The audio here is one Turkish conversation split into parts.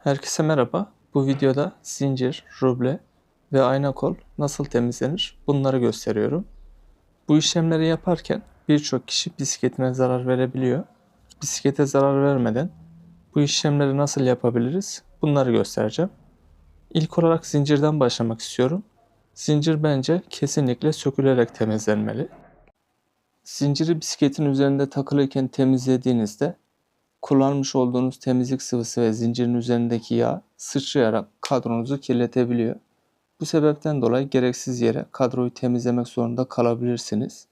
Herkese merhaba. Bu videoda zincir, ruble ve ayna kol nasıl temizlenir bunları gösteriyorum. Bu işlemleri yaparken birçok kişi bisikletine zarar verebiliyor. Bisiklete zarar vermeden bu işlemleri nasıl yapabiliriz bunları göstereceğim. İlk olarak zincirden başlamak istiyorum. Zincir bence kesinlikle sökülerek temizlenmeli. Zinciri bisikletin üzerinde takılıyken temizlediğinizde kullanmış olduğunuz temizlik sıvısı ve zincirin üzerindeki yağ sıçrayarak kadronuzu kirletebiliyor. Bu sebepten dolayı gereksiz yere kadroyu temizlemek zorunda kalabilirsiniz.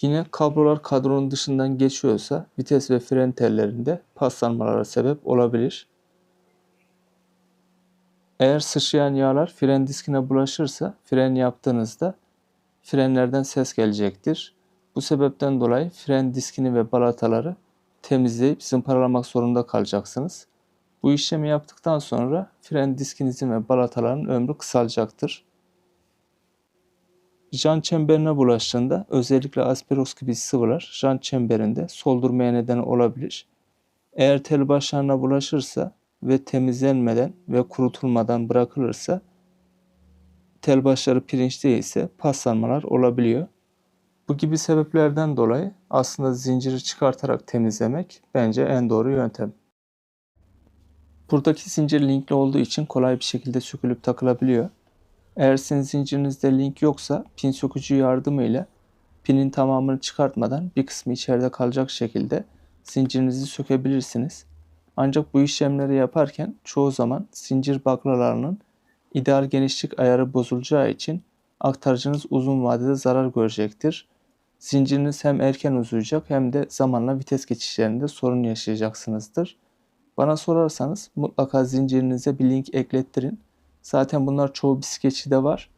Yine kablolar kadronun dışından geçiyorsa vites ve fren tellerinde paslanmalara sebep olabilir. Eğer sıçrayan yağlar fren diskine bulaşırsa fren yaptığınızda frenlerden ses gelecektir. Bu sebepten dolayı fren diskini ve balataları temizleyip zımparalamak zorunda kalacaksınız. Bu işlemi yaptıktan sonra fren diskinizin ve balataların ömrü kısalacaktır. Jant çemberine bulaştığında özellikle asperoks gibi sıvılar jant çemberinde soldurmaya neden olabilir. Eğer tel başlarına bulaşırsa ve temizlenmeden ve kurutulmadan bırakılırsa tel başları pirinç değilse paslanmalar olabiliyor. Bu gibi sebeplerden dolayı aslında zinciri çıkartarak temizlemek bence en doğru yöntem. Buradaki zincir linkli olduğu için kolay bir şekilde sökülüp takılabiliyor. Eğer sizin zincirinizde link yoksa pin sökücü yardımıyla pinin tamamını çıkartmadan bir kısmı içeride kalacak şekilde zincirinizi sökebilirsiniz. Ancak bu işlemleri yaparken çoğu zaman zincir baklalarının ideal genişlik ayarı bozulacağı için aktarıcınız uzun vadede zarar görecektir. Zinciriniz hem erken uzayacak hem de zamanla vites geçişlerinde sorun yaşayacaksınızdır. Bana sorarsanız mutlaka zincirinize bir link eklettirin. Zaten bunlar çoğu bisikletçide var.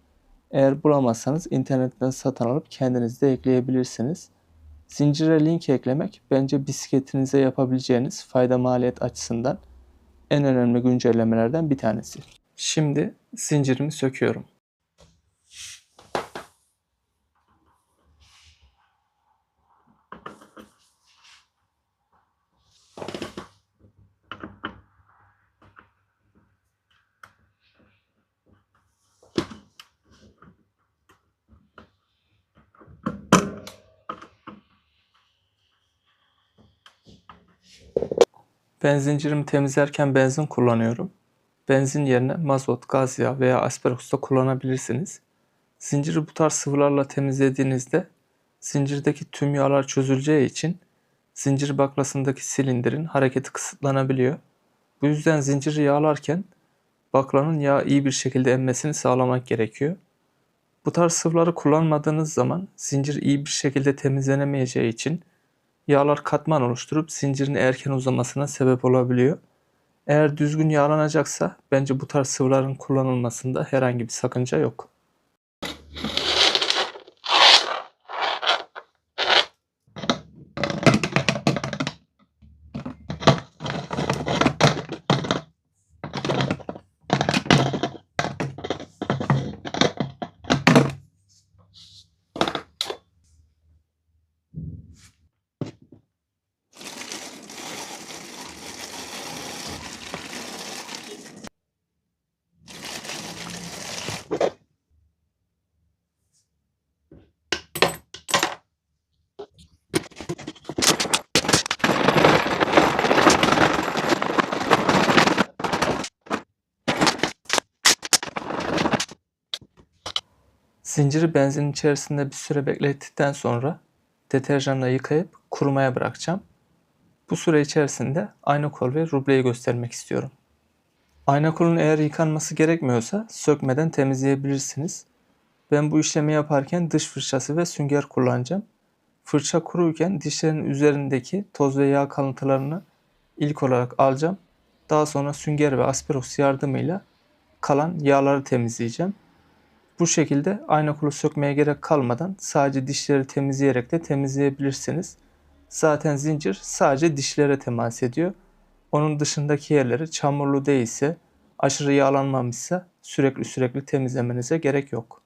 Eğer bulamazsanız internetten satın alıp kendiniz de ekleyebilirsiniz. Zincire link eklemek bence bisikletinize yapabileceğiniz fayda maliyet açısından en önemli güncellemelerden bir tanesi. Şimdi zincirimi söküyorum. Ben zincirimi temizlerken benzin kullanıyorum. Benzin yerine mazot, gaz yağı veya asperoks da kullanabilirsiniz. Zinciri bu tarz sıvılarla temizlediğinizde zincirdeki tüm yağlar çözüleceği için zincir baklasındaki silindirin hareketi kısıtlanabiliyor. Bu yüzden zinciri yağlarken baklanın yağı iyi bir şekilde emmesini sağlamak gerekiyor. Bu tarz sıvıları kullanmadığınız zaman zincir iyi bir şekilde temizlenemeyeceği için yağlar katman oluşturup zincirin erken uzamasına sebep olabiliyor. Eğer düzgün yağlanacaksa bence bu tarz sıvıların kullanılmasında herhangi bir sakınca yok. Zinciri benzinin içerisinde bir süre beklettikten sonra deterjanla yıkayıp kurumaya bırakacağım. Bu süre içerisinde ayna kol ve rubleyi göstermek istiyorum. Ayna kolun eğer yıkanması gerekmiyorsa sökmeden temizleyebilirsiniz. Ben bu işlemi yaparken dış fırçası ve sünger kullanacağım. Fırça kuruyken dişlerin üzerindeki toz ve yağ kalıntılarını ilk olarak alacağım. Daha sonra sünger ve asperoks yardımıyla kalan yağları temizleyeceğim. Bu şekilde ayna kolu sökmeye gerek kalmadan sadece dişleri temizleyerek de temizleyebilirsiniz. Zaten zincir sadece dişlere temas ediyor. Onun dışındaki yerleri çamurlu değilse, aşırı yağlanmamışsa sürekli temizlemenize gerek yok.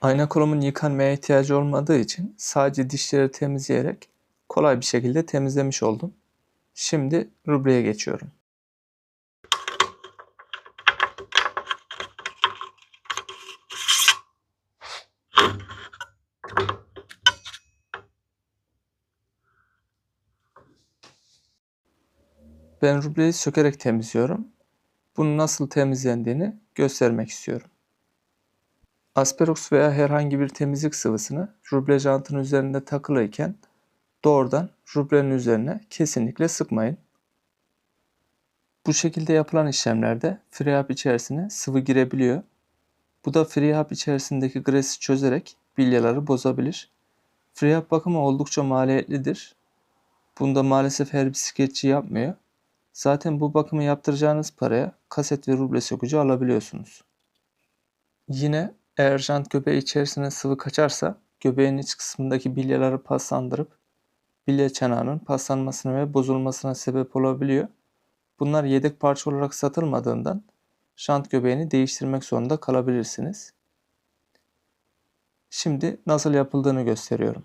Ayna kolumun yıkanmaya ihtiyacı olmadığı için sadece dişleri temizleyerek kolay bir şekilde temizlemiş oldum. Şimdi rubleye geçiyorum. Ben rubleyi sökerek temizliyorum. Bunun nasıl temizlendiğini göstermek istiyorum. Asperox veya herhangi bir temizlik sıvısını ruble jantının üzerinde takılıyken doğrudan rublenin üzerine kesinlikle sıkmayın. Bu şekilde yapılan işlemlerde FreeHub içerisine sıvı girebiliyor. Bu da FreeHub içerisindeki gresi çözerek bilyeleri bozabilir. FreeHub bakımı oldukça maliyetlidir. Bunda maalesef her bisikletçi yapmıyor. Zaten bu bakımı yaptıracağınız paraya kaset ve ruble sökücü alabiliyorsunuz. Yine eğer jant göbeği içerisine sıvı kaçarsa göbeğin iç kısmındaki bilyeleri paslandırıp bilye çanağının paslanmasına ve bozulmasına sebep olabiliyor. Bunlar yedek parça olarak satılmadığından jant göbeğini değiştirmek zorunda kalabilirsiniz. Şimdi nasıl yapıldığını gösteriyorum.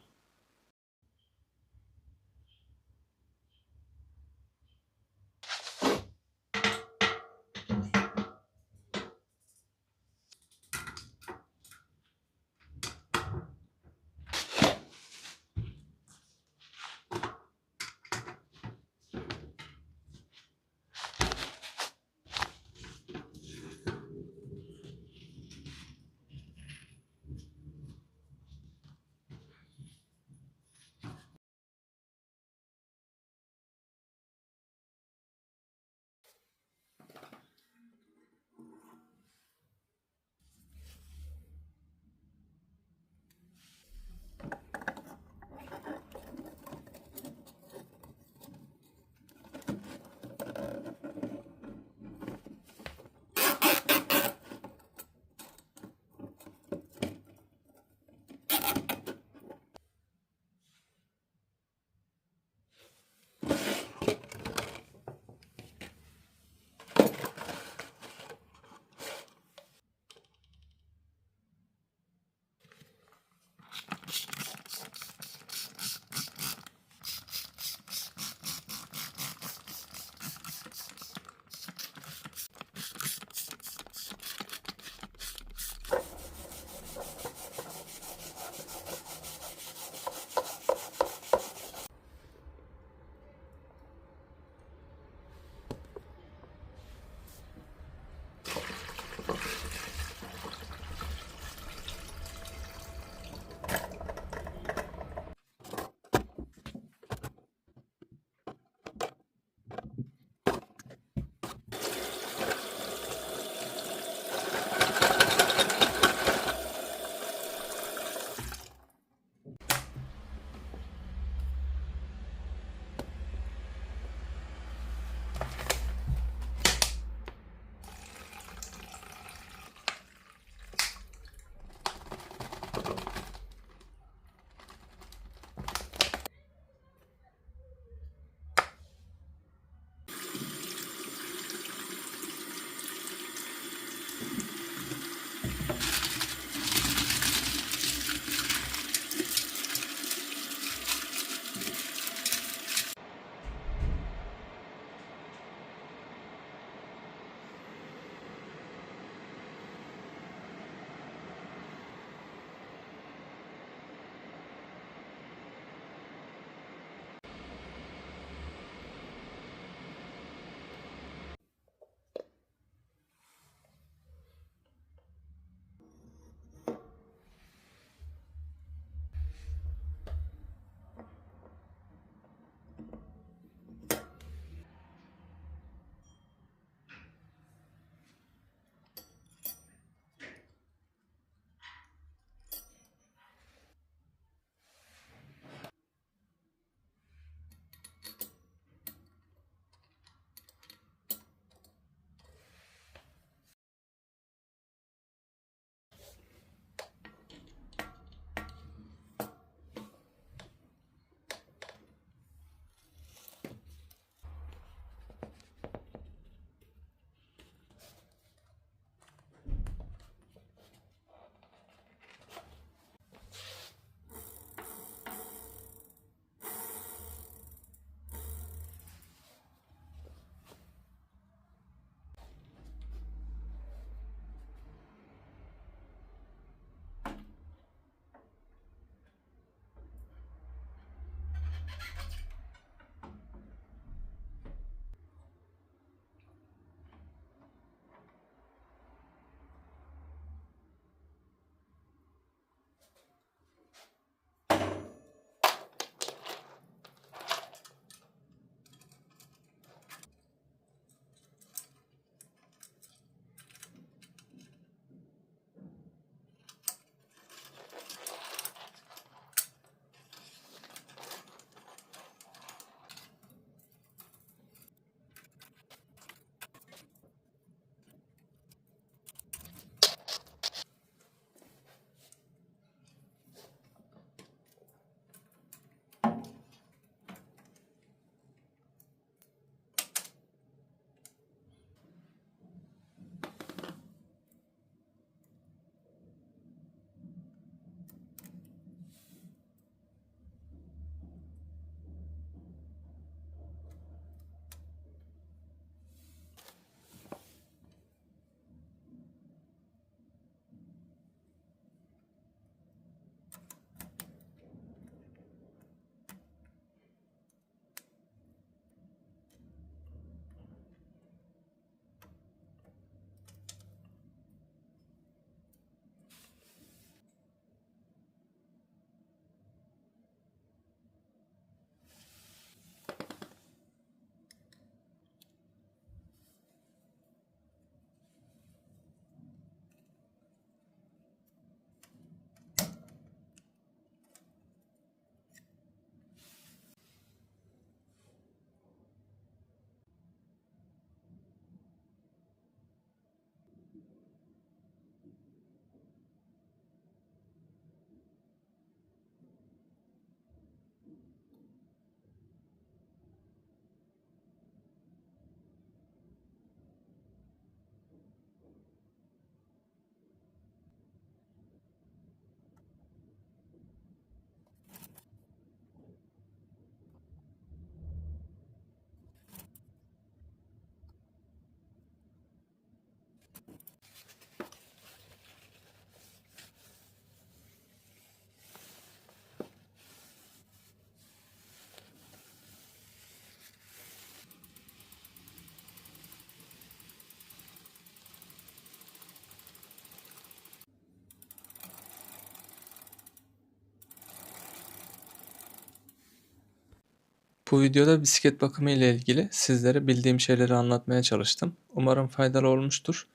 Bu videoda bisiklet bakımı ile ilgili sizlere bildiğim şeyleri anlatmaya çalıştım. Umarım faydalı olmuştur.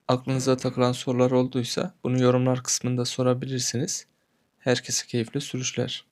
Aklınıza takılan sorular olduysa bunu yorumlar kısmında sorabilirsiniz. Herkese keyifli sürüşler.